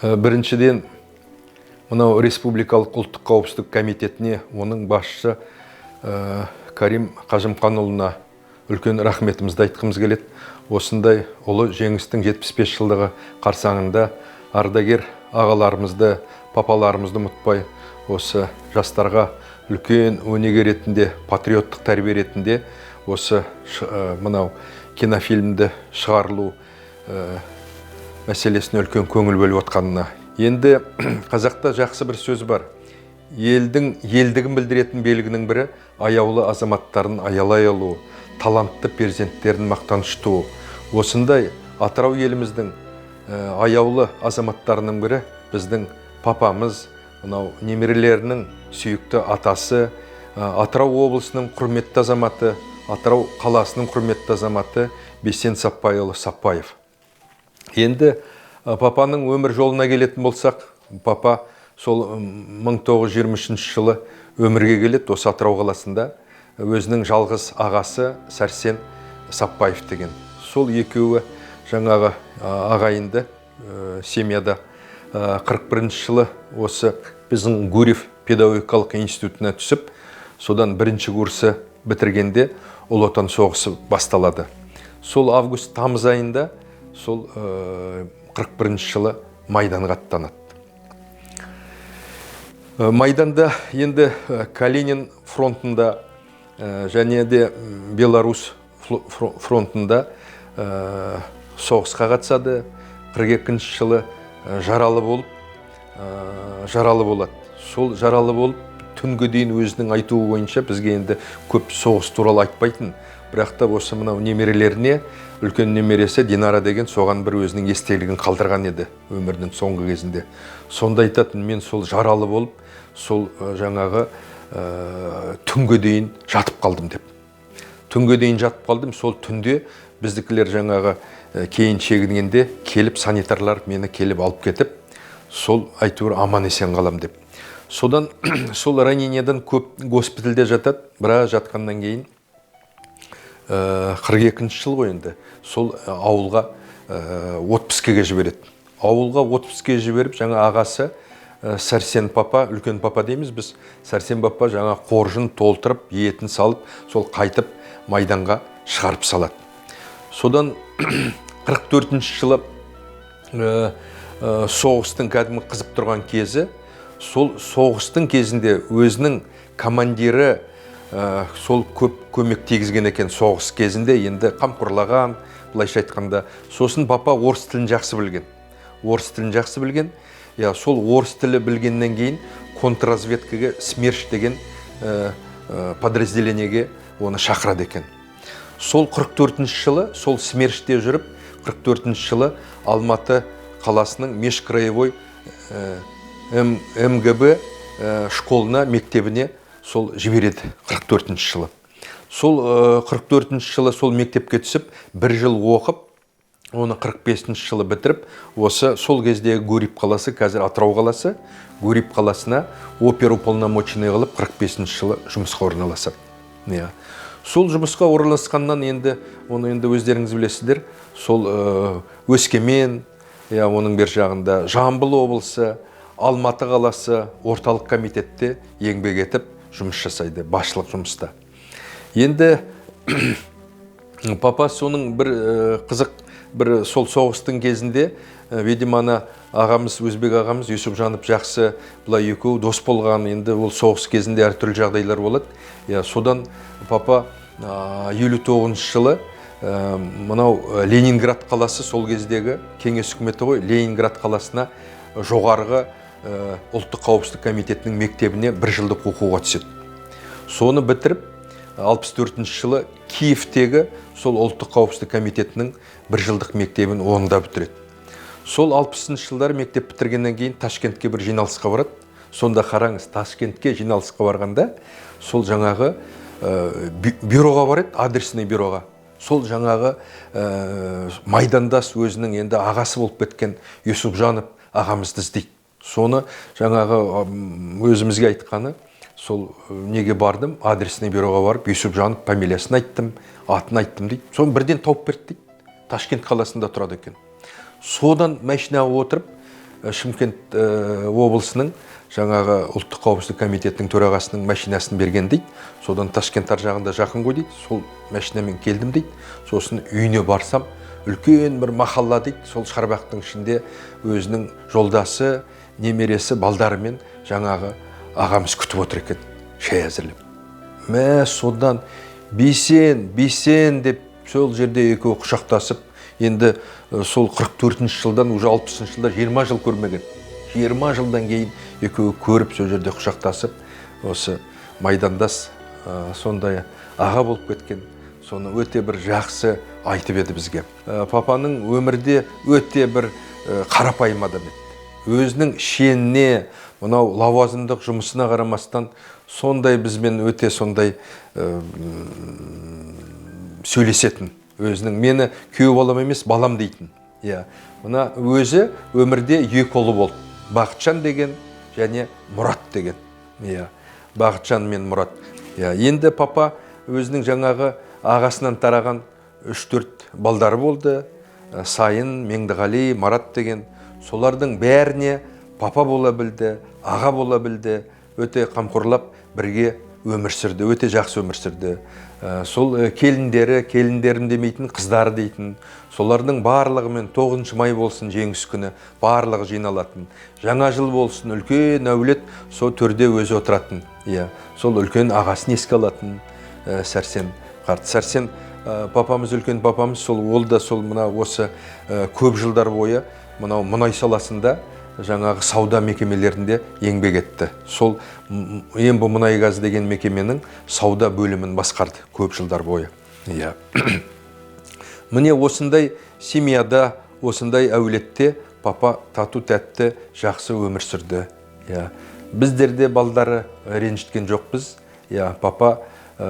Біріншіден, мынау Республикалық ұлттық қауіпсіздік комитетіне, оның басшысы Карим Қажымқанұлына үлкен рахметімізді айтқымыз келеді. Осындай ұлы жеңістің 75 жылдығы қарсаңында ардагер ағаларымызды, папаларымызды ұмытпай, осы жастарға үлкен өнеге ретінде, патриоттық тәрбие ретінде осы мынау кинофильмді шығарылу мәселесіне үлкен көңіл бөліп отқанына. Енді қазақта жақсы бір сөз бар. Елдің елдігін білдіретін белгінің бірі аяулы азаматтарын аялай алу, талантты перзенттерін мақтаныш тұту. Осындай Атырау еліміздің аяулы азаматтарының бірі біздің папамыз, мынау немерелерінің сүйікті атасы, Атырау облысының құрметті азаматы, Атырау қаласының құрметті азаматы Бесен Саппайұлы Саппаев. Енді папаның өмір жолына келетін болсақ, папа сол 1923 жылы өмірге келеді, осы Атырау қаласында. Өзінің жалғыз ағасы Сәрсен Саппаев деген. Сол екеуі жаңағы ағайынды семьяда 41 жылы осы біздің Гурьев педагогикалық институтына түсіп, содан бірінші курсы бітіргенде Ұлы Отан соғысы басталады. Сол август-тамыз айында сол 41 жылы Майданға аттанады. Майданда енді Калинин фронтында және де Беларусь фронтында соғысқа қатысады. 42 жылы жаралы болады. Сол жаралы болып, түнге дейін өзінің айтуы бойынша бізге енді көп соғыс туралы айтпайтын. Бірақ та осы мынау немерелеріне, үлкен немересі Динара деген соған бір өзінің естелігін қалдырған еді өмірінің соңғы кезінде. Сонда айтатын, мен сол жаралы болып, сол жаңағы түнге дейін жатып қалдым деп. Түнге дейін жатып қалдым, сол түнде біздікілер жаңағы кейін шегінгенде келіп, санитарлар мені келіп алып кетіп, сол әйтеуір аман есен қалам деп. Содан сол ранениеден көп госпитальде жатады, біраз жатқаннан кейін 42 жыл ғой енді, сол ауылға отпускеге жібереді. Ауылға отпускеге жіберіп, жаңа ағасы Сәрсен папа, үлкен папа дейміз біз, Сәрсен папа жаңа қоржын толтырып, етін салып, сол қайтып Майданға шығарып салады. Содан 44 жылы соғыстың кәдімгі қызып тұрған кезі, сол соғыстың кезінде өзінің командирі сол көп көмек тигізген екен соғыс кезінде, енді қамқорлаған, былайша айтқанда. Сосын папа орыс тілін жақсы білген. Сол орыс тілі білгеннен кейін контрразведкаға СМЕРШ деген подразделениеге оны шақырады екен. Сол 44 жылы, сол СМЕРШте жүріп, 44 жылы Алматы қаласының Межкраевой МГБ школына, мектебіне сол жібереді 44 жылы. Сол 44 жылы сол мектепке түсіп, бір жыл оқып, оны 45 жылы бітіріп, осы сол кездегі Гурьев қаласы, қазір Атырау қаласы, Гурьев қаласына оперуполномоченный қылып 45 жылы жұмысқа орналасады. Сол жұмысқа орналасқаннан енді, оны енді өздеріңіз білесіздер, сол Өскемен, оның бер жағында Жамбыл облысы, Алматы қаласы орталық комитетте еңбек етіп жұмыс жасайды, басшылық жұмыста. Енді папа соның бір қызық, бір сол соғыстың кезінде, видимо, ағамыз, өзбек ағамыз, Юсупжанов жақсы, бұлай екеуі дос болған, енді ол соғыс кезінде әртүрлі жағдайлар болады. Содан папа 59 жылы мынау Ленинград қаласы, сол кездегі кеңес үкіметі ғой, Ленинград қаласына жоғарғы ұлттық қауіпсіздік комитетінің мектебіне бір жылдық оқуға түседі. Соны бітіріп, 64 жылы Киевтегі сол ұлттық қауіпсіздік комитетінің бір жылдық мектебін онда бітіреді. Сол 60 жылдары мектеп бітіргеннен кейін Ташкентке бір жиналысқа барады. Сонда қараңыз, Ташкентке жиналысқа барғанда, сол жаңағы бюроға барады, адресный бюроға. Сол жаңағы майдандас өзінің енді ағасы болып кеткен Юсупжанов ағамызды іздейді. Соны жаңағы өзімізге айтқаны, сол неге бардым, адресный бюроға барып, Юсупжанов фамилиясын айттым, атын айттым дейді. Соны бірден тауып берді дейді. Ташкент қаласында тұрады екен. Содан машинаға отырып, Шымкент облысының жаңағы ұлттық қауіпсіздік комитетінің төрағасының машинасын берген дейді. Содан Ташкент ар жағында жақын ғой дейді. Сол машинамен келдім дейді. Сосын үйіне барсам, үлкен бір махалла дейді. Сол Шарбақтың ішінде өзінің жолдасы, немересі, балдарымен жаңағы ағамыз күтіп отыр екен, шай әзірлеп. Содан бейсен деп сол жерде екеуі құшақтасып, енді сол 44-ші жылдан уже 60-ші жылдар 20 жыл көрмеген. 20 жылдан кейін екеуі көріп сол жерде құшақтасып, осы майдандас сондай аға болып кеткен. Соны өте бір жақсы айтып еді бізге. Папаның өмірде өте бір қарапайым адам еді. Өзінің шеніне, мынау лауазымдық жұмысына қарамастан сондай бізбен өте сондай сөйлесетін. Өзінің мені күйеу балам емес, балам дейтін. Мына өзі өмірде екі ұлы болды. Бақытжан деген және Мұрат деген. Бақытжан мен Мұрат. Енді папа өзінің жаңағы ағасынан тараған 3-4 балдары болды. Сайын, Меңдіғали, Марат деген. Солардың бәріне папа бола білді, аға бола білді. Өте қамқорлап бірге өмір сүрді, өте жақсы өмір сүрді. Сол келіндерім демейтін, қыздары дейтін. Солардың барлығымен 9 май болсын жеңіс күні барлығы жиналатын. Жаңа жыл болсын үлкен әулет сол төрде өзі отыратын. Сол үлкен ағасын еске алатын. Сәрсен қарт. Сәрсен папамыз, үлкен папамыз, ол да сол мына осы көп жылдар бойы мынау мұнай саласында жаңағы сауда мекемелерінде еңбек етті. Сол Ембі мұнай газ деген мекеменің сауда бөлімін басқарды көп жылдар бойы. Міне осындай семьяда, осындай әулетте папа тату тәтті жақсы өмір сүрді. Біздерде балдары ренжіткен жоқпыз. Папа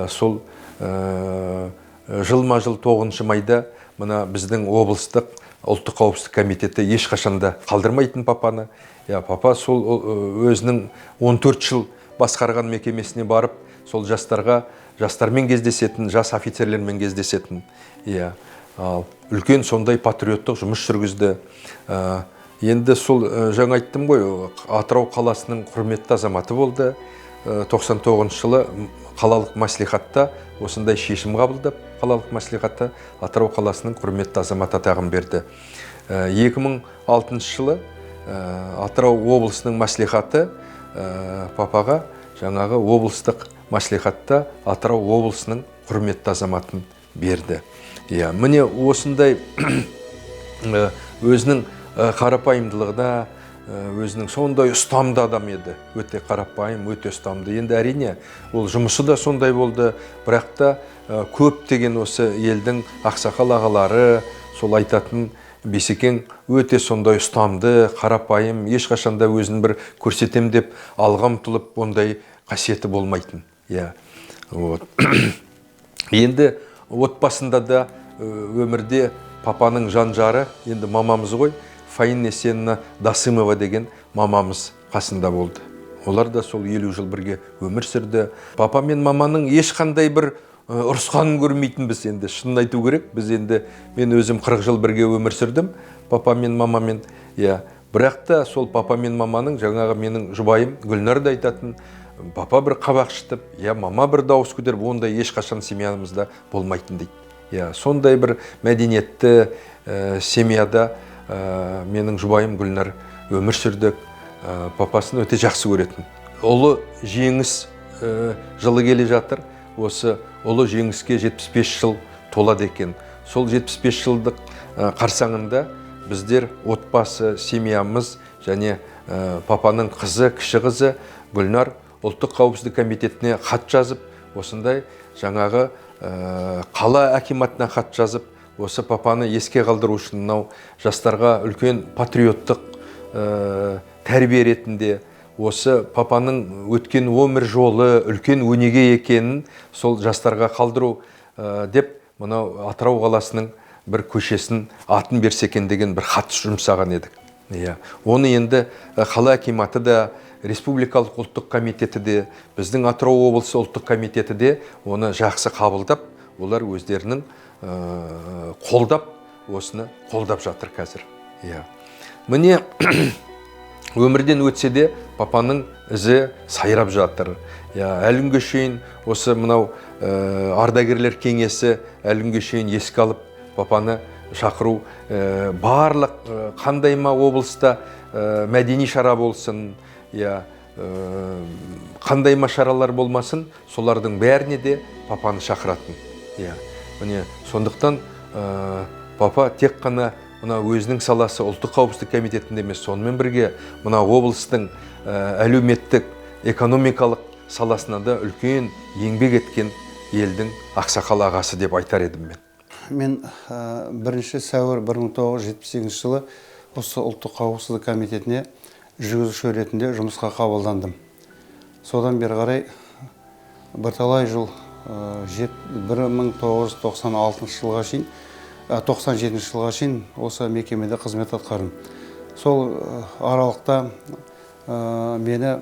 сол жылма-жыл 9 майда мына біздің облыстық ұлттық қауіпсіздік комитеті ешқашанда қалдырмайтын папаны. Папа сол өзінің 14 жыл басқарған мекемесіне барып, сол жастармен кездесетін, жас офицерлермен кездесетін. Үлкен сондай патриоттық жұмыс жүргізді. Енді сол жаңа айттым ғой, Атырау қаласының құрметті азаматы болды. 99 жылы қалалық мәслихатта осындай шешім қабылдап, қалалық мәслихатта Атырау қаласының құрметті азамат атағын берді. 2006 жылы Атырау облысының мәслихаты папаға жаңағы облыстық мәслихатта Атырау облысының құрметті азаматын берді. Міне осындай өзінің қарапайымдылығына, өзінің сондай ұстамды адам еді. Өте қарапайым, өте ұстамды. Енді әрине, ол жұмысы да сондай болды. Бірақ та көп деген осы елдің ақсақал ағалары сол айтатын Бейсекең өте сондай ұстамды, қарапайым, ешқашанда өзін бір көрсетем деп алға ұмтылып, ондай қасиеті болмайтын. Енді отбасында да өмірде папаның жан-жары, енді мамамыз ғой, Фаин Есенна Дасымова деген мамамыз қасында болды. Олар да сол 50 жыл бірге өмір сүрді. Папа мен маманың ешқандай бір ұрысқанын көрмейтін біз, енді шынын айту керек. Біз енді, мен өзім 40 жыл бірге өмір сүрдім, папа мен мамамен. Бірақ та сол папа мен маманың, жаңағы менің жұбайым Гүлнар да айтатын, папа бір қабақ шытып, мама бір дауыс көтеріп, ондай ешқашан семьямызда болмайтын дейді. Сондай бір мәдениетті семьяда менің жұбайым Гүлнар өмір сүрдік. Папасын өте жақсы көретін. Ұлы жеңіс жылы келе жатыр. Осы ұлы жеңіске 75 жыл толады екен. Сол 75 жылдық қарсаңында біздер отбасы, семьямыз және папаның қызы, кіші қызы Гүлнар ұлттық қауіпсіздік комитетіне хат жазып, осындай жаңағы қала акиматына хат жазып, осы папаны еске қалдыру үшін жастарға үлкен патриоттық тәрбие ретінде, осы папаның өткен өмір жолы үлкен өнеге екенін сол жастарға қалдыру деп, мынау Атырау қаласының бір көшесін атын берсе екен деген бір хат жұмсаған едік. Оны енді қала акиматы да, республикалық ұлттық комитеті де, біздің Атырау облысы ұлттық комитеті де оны жақсы қабылдап, олар өздерінің осыны қолдап жатыр қазір. Міне өмірден өтсе де папаның ізі сайрап жатыр. Әлі күнге шейін осы мынау ардагерлер кеңесі әлі күнге шейін еске алып папаны шақыру, барлық қандайма облыста мәдени шара болсын, қандайма шаралар болмасын, солардың бәріне де папаны шақыратын. Міне сондықтан папа тек қана мына өзінің саласы ұлттық қауіпсіздік комитетінде емес, сонымен бірге мына облыстың әлеуметтік, экономикалық саласына да үлкен еңбек еткен елдің ақсақал ағасы деп айтар едім мен. Мен 1 сәуір 1978 жылы осы ұлттық қауіпсіздік комитетіне жүргізуші ретінде жұмысқа қабылдандым. Содан бері қарай бірталай жыл 1996 жылға шейін 97 жылға шейін осы мекемеде қызмет атқардым. Сол аралықта мені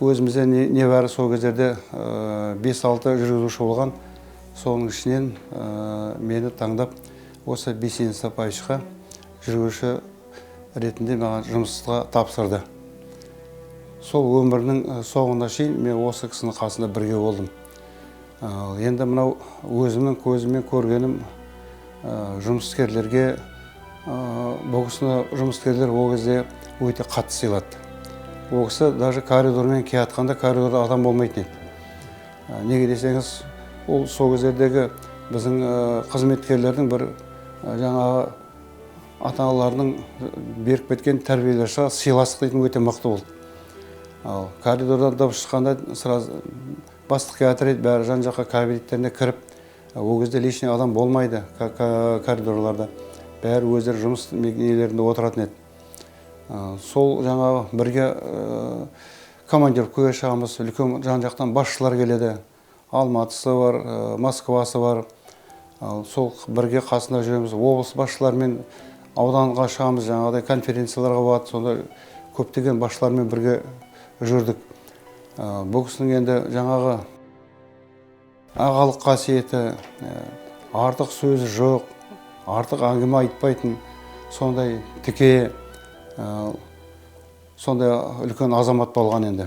өзімізде небәрі сол кездерде 5-6 жүргізуші болған. Соның ішінен мені таңдап осы Бейсен Сапаевичқа жүргізуші ретінде маған жұмысқа тапсырды. Сол өмірінің соңына шейін мен осы кісінің қасында бірге болдым. Енді мынау өзімнің көзіммен көргенім жұмыскерлерге, бұл кісіні жұмыскерлер ол кезде өте қатты сыйлады. Ол кісі даже коридормен келатқанда коридорда адам болмайтын еді. Неге десеңіз, ол сол кездердегі біздің қызметкерлердің бір жаңағы ата-аналардың беріп кеткен тәрбиелерші сыйластық дейтін өте мықты болды. Ал коридордан дыбыс шыққанда сразу бастық келатыр еді, бәрі жан жаққа кабинеттеріне кіріп, ол кезде лишний адам болмайды коридорларда. Бәрі өздері жұмыс нелерінде отыратын еді. Сол жаңағы бірге командировкаға шығамыз, үлкен жан жақтан басшылар келеді. Алматысы бар, Москвасы бар. Сол бірге қасында жүреміз. Облыс басшылармен ауданға шығамыз, жаңағыдай конференцияларға барады. Сонда көптеген басшылармен бірге жүрдік. Бұл кісінің енді жаңағы ағалық қасиеті, артық сөзі жоқ, артық әңгіме айтпайтын, сондай тіке, сондай үлкен азамат болған енді.